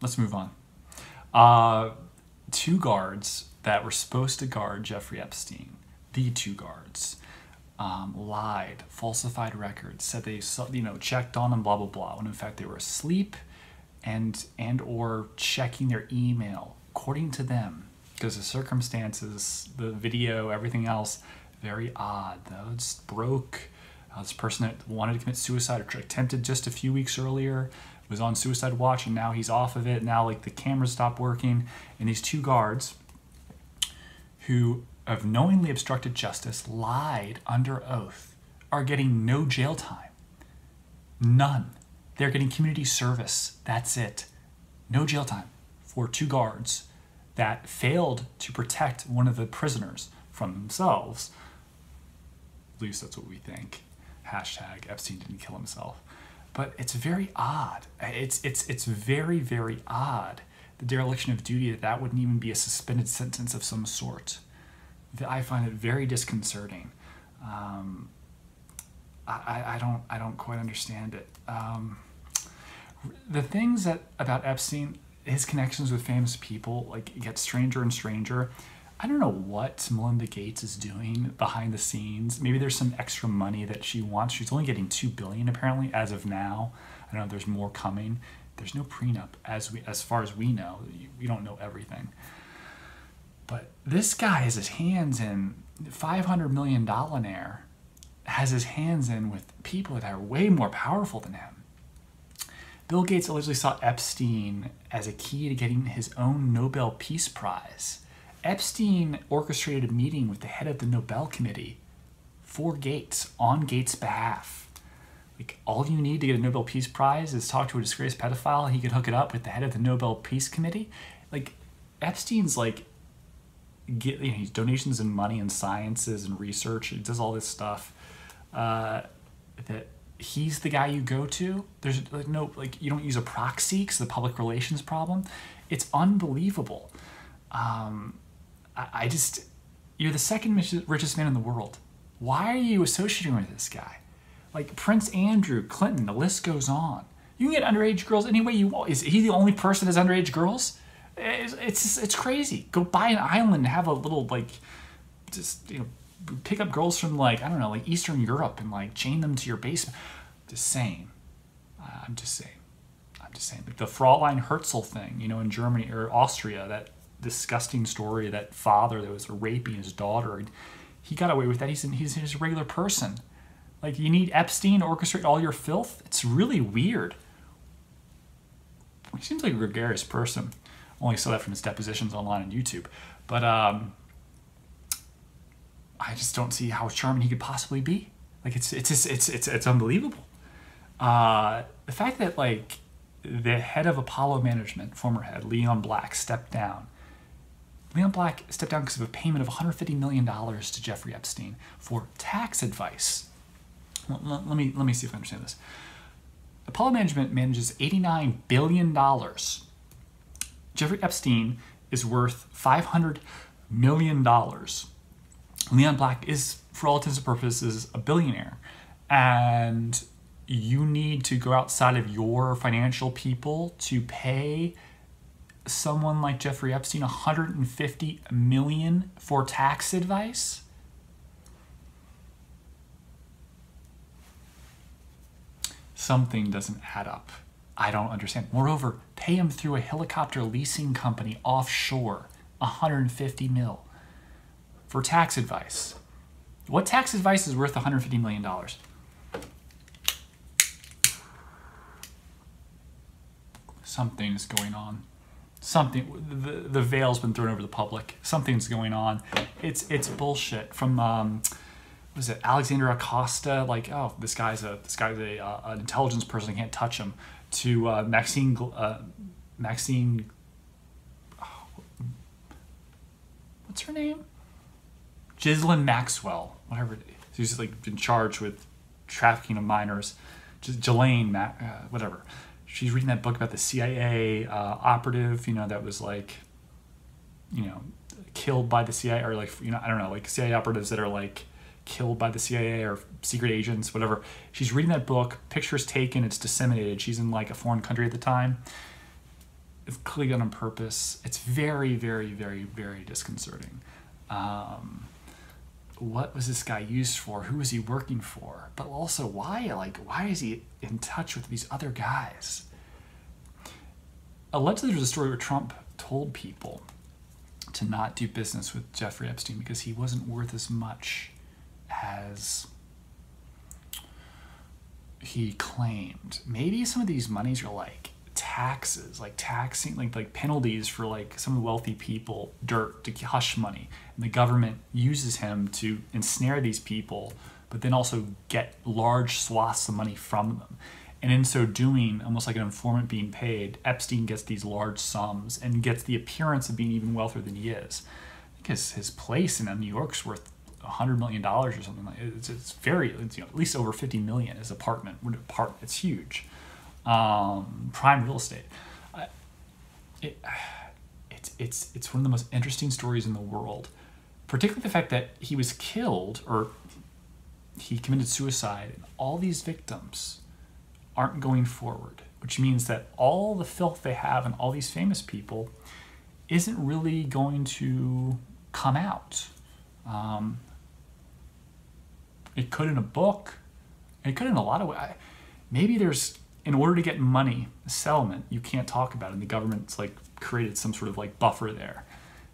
let's move on. Two guards that were supposed to guard Jeffrey Epstein, the two guards, lied, falsified records, said they checked on him, blah blah blah, when in fact they were asleep and or checking their email, according to them, because the circumstances, the video, everything else, very odd. Though it's broke. This person that wanted to commit suicide or attempted just a few weeks earlier was on suicide watch, and now he's off of it. Now, like, the cameras stopped working, and these two guards who have knowingly obstructed justice, lied under oath, are getting no jail time. None. They're getting community service. That's it. No jail time for two guards that failed to protect one of the prisoners from themselves. At least that's what we think. Hashtag Epstein didn't kill himself. But it's very odd. It's very, very odd. The dereliction of duty, that wouldn't even be a suspended sentence of some sort. I find it very disconcerting. I don't quite understand it. The things about Epstein, his connections with famous people, like, get stranger and stranger. I don't know what Melinda Gates is doing behind the scenes. Maybe there's some extra money that she wants. She's only getting $2 billion apparently as of now. I don't know if there's more coming. There's no prenup as far as we know. We don't know everything. But this guy has his hands in $500 million air, has his hands in with people that are way more powerful than him. Bill Gates allegedly saw Epstein as a key to getting his own Nobel Peace Prize. Epstein orchestrated a meeting with the head of the Nobel Committee for Gates, on Gates' behalf. Like, all you need to get a Nobel Peace Prize is talk to a disgraced pedophile. He can hook it up with the head of the Nobel Peace Committee. Like, Epstein's like, he's donations and money and sciences and research. He does all this stuff. That he's the guy you go to. There's like no, like, you don't use a proxy because of the public relations problem. It's unbelievable. I just, you're the second richest man in the world. Why are you associating with this guy? Like Prince Andrew, Clinton, the list goes on. You can get underage girls any way you want. Is he the only person that has underage girls? It's crazy. Go buy an island and have a little, like, just, pick up girls from, like, I don't know, like Eastern Europe and, like, chain them to your basement. Just saying. I'm just saying. Like the Fraulein Herzl thing, in Germany or Austria, that disgusting story, that father that was raping his daughter, and he got away with that. He's a regular person. Like, you need Epstein to orchestrate all your filth? It's really weird. He seems like a gregarious person. Only saw that from his depositions online on YouTube. But I just don't see how charming he could possibly be. Like, it's unbelievable. The fact that, like, the head of Apollo Management, former head, Leon Black, stepped down. Leon Black stepped down because of a payment of $150 million to Jeffrey Epstein for tax advice. Let me see if I understand this. Apollo Management manages $89 billion. Jeffrey Epstein is worth $500 million. Leon Black is, for all intents and purposes, a billionaire. And you need to go outside of your financial people to pay someone like Jeffrey Epstein $150 million for tax advice? Something doesn't add up. I don't understand. Moreover, pay him through a helicopter leasing company offshore $150 mil for tax advice. What tax advice is worth $150 million? Something's going on. The veil's been thrown over the public. Something's going on. It's bullshit. From was it Alexander Acosta? Like, oh, this guy's an intelligence person. I can't touch him. To Maxine. What's her name? Ghislaine Maxwell. Whatever. She's like in charge with trafficking of minors. Ghislaine, whatever. She's reading that book about the CIA operative, that was like, killed by the CIA, or like, I don't know, like CIA operatives that are like killed by the CIA or secret agents, whatever. She's reading that book, pictures taken, it's disseminated. She's in like a foreign country at the time. It's clearly done on purpose. It's very, very, very, very disconcerting. What was this guy used for? Who was he working for? But also, why? Like, why is he in touch with these other guys? Allegedly, there's a story where Trump told people to not do business with Jeffrey Epstein because he wasn't worth as much as he claimed. Maybe some of these monies are like taxes, like taxing, like penalties for like some of the wealthy people, dirt, to hush money. And the government uses him to ensnare these people, but then also get large swaths of money from them. And in so doing, almost like an informant being paid, Epstein gets these large sums and gets the appearance of being even wealthier than he is. I think his place in New York's worth $100 million or something like it. It's very, at least over $50 million. His apartment, it's huge. Prime real estate. It's one of the most interesting stories in the world, particularly the fact that he was killed or he committed suicide, and all these victims aren't going forward, which means that all the filth they have and all these famous people isn't really going to come out. It could in a book. It could in a lot of ways. Maybe there's, in order to get money, a settlement, you can't talk about it, and the government's like created some sort of like buffer there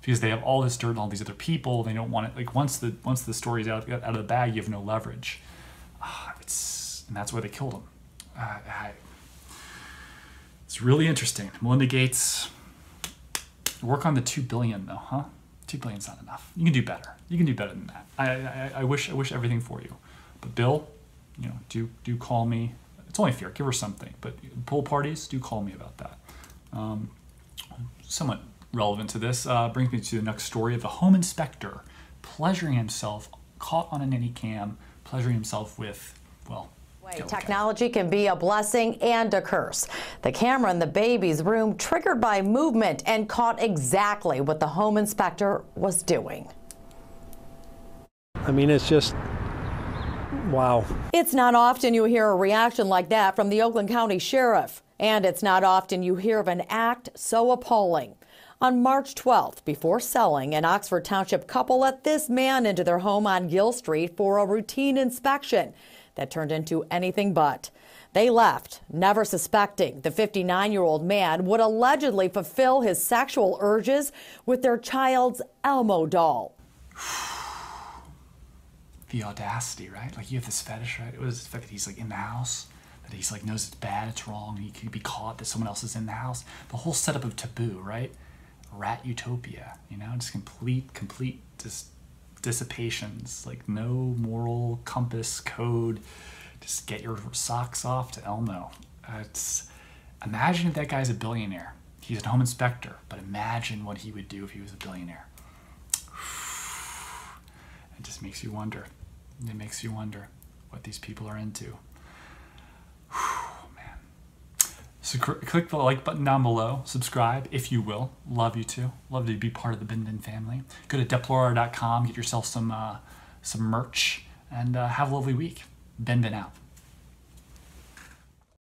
because they have all this dirt on all these other people. They don't want it. Like once the story's out of the bag, you have no leverage. And that's why they killed him. It's really interesting. Melinda Gates, work on the $2 billion though, huh? $2 billion's not enough. You can do better. You can do better than that. I wish everything for you. But Bill, do call me. It's only fair. Give her something. But pool parties, do call me about that. Somewhat relevant to this brings me to the next story of the home inspector pleasuring himself, caught on a nanny cam, pleasuring himself with, well, technology can be a blessing and a curse. The camera in the baby's room triggered by movement and caught exactly what the home inspector was doing. I mean, it's just, wow. It's not often you hear a reaction like that from the Oakland County Sheriff, and it's not often you hear of an act so appalling. On March 12th, before selling, an Oxford Township couple let this man into their home on Gill Street for a routine inspection that turned into anything but. They left, never suspecting the 59-year-old man would allegedly fulfill his sexual urges with their child's Elmo doll. The audacity, right? Like, you have this fetish, right? It was the fact that he's like in the house, that he's like knows it's bad, it's wrong, he could be caught that someone else is in the house. The whole setup of taboo, right? Rat utopia, just complete dissipations, like no moral compass code. Just get your socks off to Elmo. Imagine if that guy's a billionaire. He's a home inspector, but imagine what he would do if he was a billionaire. It just makes you wonder. It makes you wonder what these people are into. Man. So click the like button down below. Subscribe if you will. Love you too. Love to be part of the BenBen family. Go to deplorar.com. Get yourself some merch and have a lovely week. BenBen out.